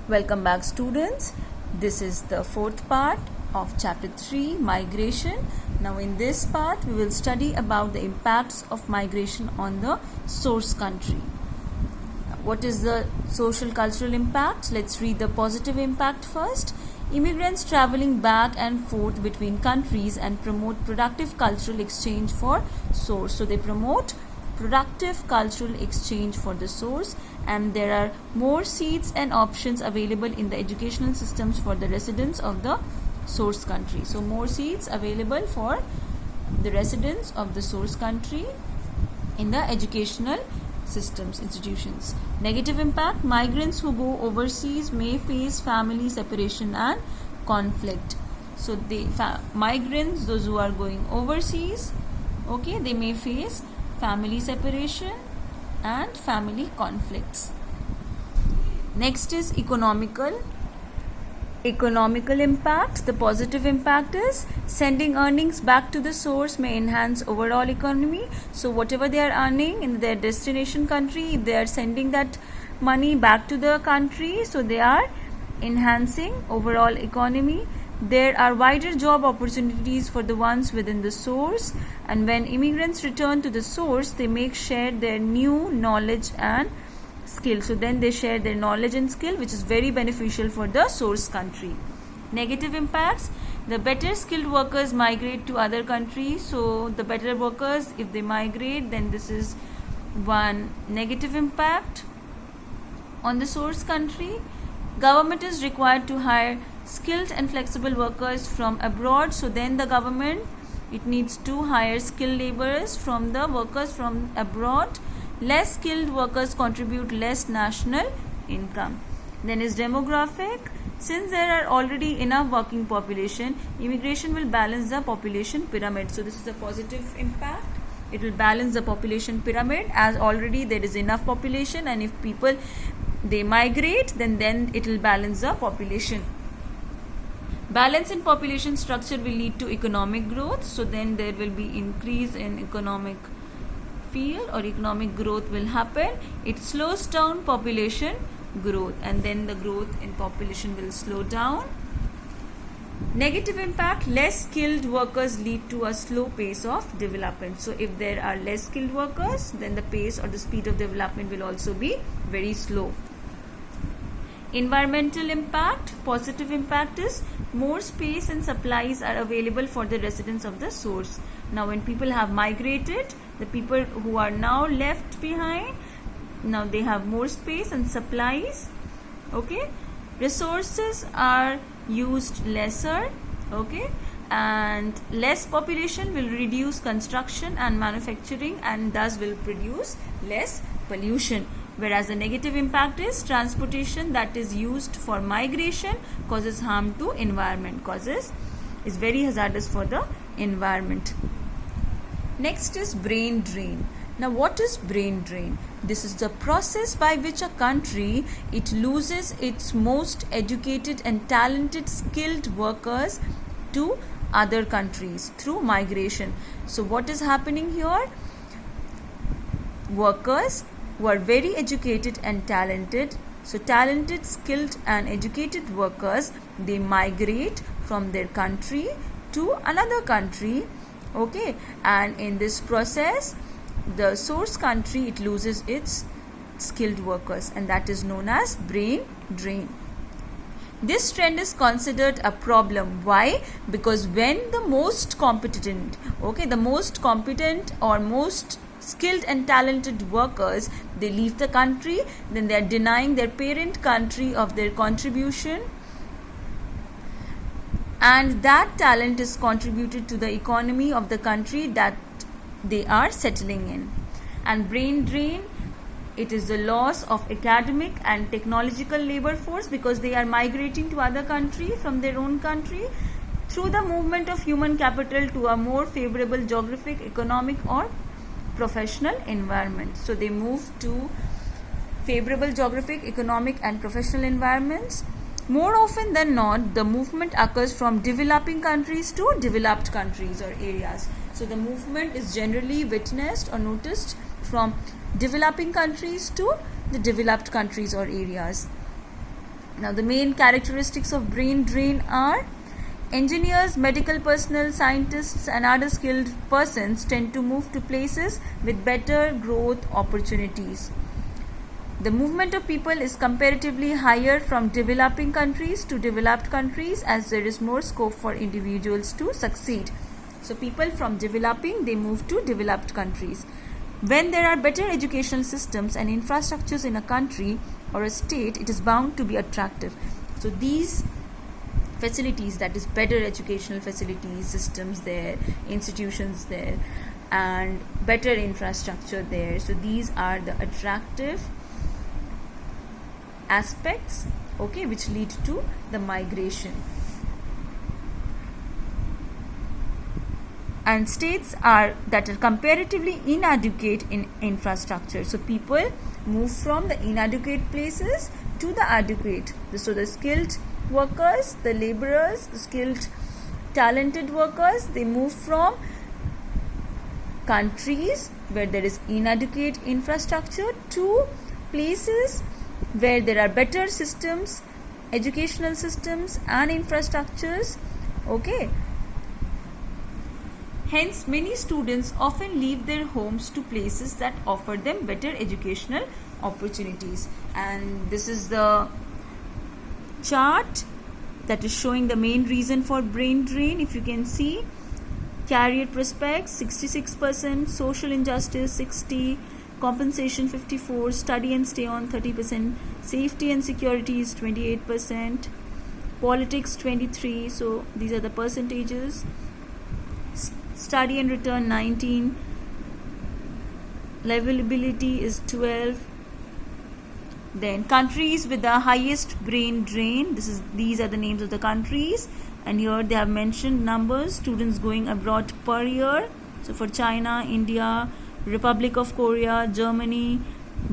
Welcome back, students. This is the fourth part of chapter 3, migration. Now in this part we will study about the impacts of migration on the source country. What is the social cultural impact? Let's read the positive impact first. Immigrants traveling back and forth between countries and promote productive cultural exchange for source. So they promote productive cultural exchange for the source, and there are more seats and options available in the educational systems for the residents of the source country. So more seats available for the residents of the source country in the educational systems, institutions. Negative impact: migrants who go overseas may face family separation and conflict. So migrants, those who are going overseas, okay, they may face family separation and family conflicts. Next is economical impact. The positive impact is sending earnings back to the source may enhance overall economy. So whatever they are earning in their destination country, if they are sending that money back to the country, so they are enhancing overall economy. There are wider job opportunities for the ones within the source, and when immigrants return to the source, they make share their new knowledge and skill. So then they share their knowledge and skill, which is very beneficial for the source country. Negative impacts: the better skilled workers migrate to other countries. So the better workers, if they migrate, then this is one negative impact on the source country. Government is required to hire skilled and flexible workers from abroad. So then the government, it needs to hire skilled laborers from the workers from abroad. Less skilled workers contribute less national income. Then is demographic. Since there are already enough working population, immigration will balance the population pyramid. So this is a positive impact. It will balance the population pyramid, as already there is enough population, and if people they migrate, then it will balance the population. Balance in population structure will lead to economic growth. So then there will be increase in economic field, or economic growth will happen. It slows down population growth, and then the growth in population will slow down. Negative impact: less skilled workers lead to a slow pace of development. So if there are less skilled workers, then the pace or the speed of development will also be very slow. Environmental impact: positive impact is more space and supplies are available for the residents of the source. Now when people have migrated, the people who are now left behind, now they have more space and supplies. Okay, resources are used lesser. Okay, and less population will reduce construction and manufacturing, and thus will produce less pollution. Whereas the negative impact is transportation that is used for migration causes harm to environment, is very hazardous for the environment. Next is brain drain. Now what is brain drain? This is the process by which a country, it loses its most educated and talented skilled workers to other countries through migration. So what is happening here? Workers who are very educated and talented, so talented, skilled and educated workers, they migrate from their country to another country. Okay, and in this process the source country, it loses its skilled workers, and that is known as brain drain. This trend is considered a problem. Why? Because when the most competent or most skilled and talented workers, they leave the country, then they are denying their parent country of their contribution, and that talent is contributed to the economy of the country that they are settling in. And brain drain, it is the loss of academic and technological labor force, because they are migrating to other country from their own country through the movement of human capital to a more favorable geographic, economic or professional environment. So they move to favorable geographic, economic and professional environments. More often than not, the movement occurs from developing countries to developed countries or areas. So the movement is generally witnessed or noticed from developing countries to the developed countries or areas. Now, the main characteristics of brain drain are: engineers, medical personnel, scientists, and other skilled persons tend to move to places with better growth opportunities. The movement of people is comparatively higher from developing countries to developed countries, as there is more scope for individuals to succeed. So people from developing, they move to developed countries. When there are better educational systems and infrastructures in a country or a state, it is bound to be attractive. So these facilities, that is better educational facilities, systems there, institutions there, and better infrastructure there, so these are the attractive aspects, okay, which lead to the migration. And states that are comparatively inadequate in infrastructure, so people move from the inadequate places to the adequate. So the skilled workers, the laborers, the skilled talented workers, they move from countries where there is inadequate infrastructure to places where there are better systems, educational systems and infrastructures, okay. Hence, many students often leave their homes to places that offer them better educational opportunities. And this is the chart that is showing the main reason for brain drain. If you can see, career prospects 66%, social injustice 60%, compensation 54%, study and stay on 30%, safety and security is 28%, politics 23%. So these are the percentages. Study and return 19%, livability is 12%. Then countries with the highest brain drain, these are the names of the countries, and here they have mentioned numbers, students going abroad per year. So for China, India, Republic of Korea, Germany,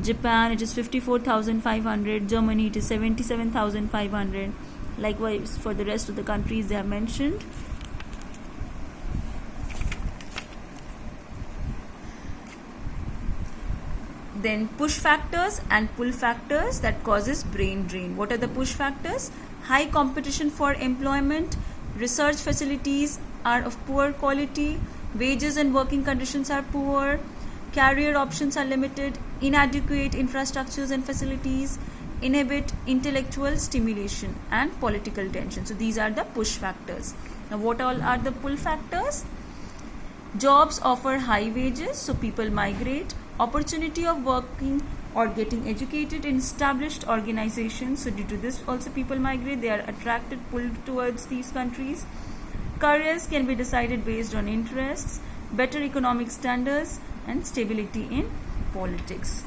Japan, it is 54,500, Germany it is 77,500. Likewise for the rest of the countries they have mentioned. Then push factors and pull factors that causes brain drain. What are the push factors? High competition for employment, research facilities are of poor quality, wages and working conditions are poor, career options are limited, inadequate infrastructures and facilities inhibit intellectual stimulation, and political tension. So these are the push factors. Now what all are the pull factors? Jobs offer high wages, so people migrate. Opportunity of working or getting educated in established organizations, so due to this also people migrate, they are attracted, pulled towards these countries. Careers can be decided based on interests, better economic standards and stability in politics.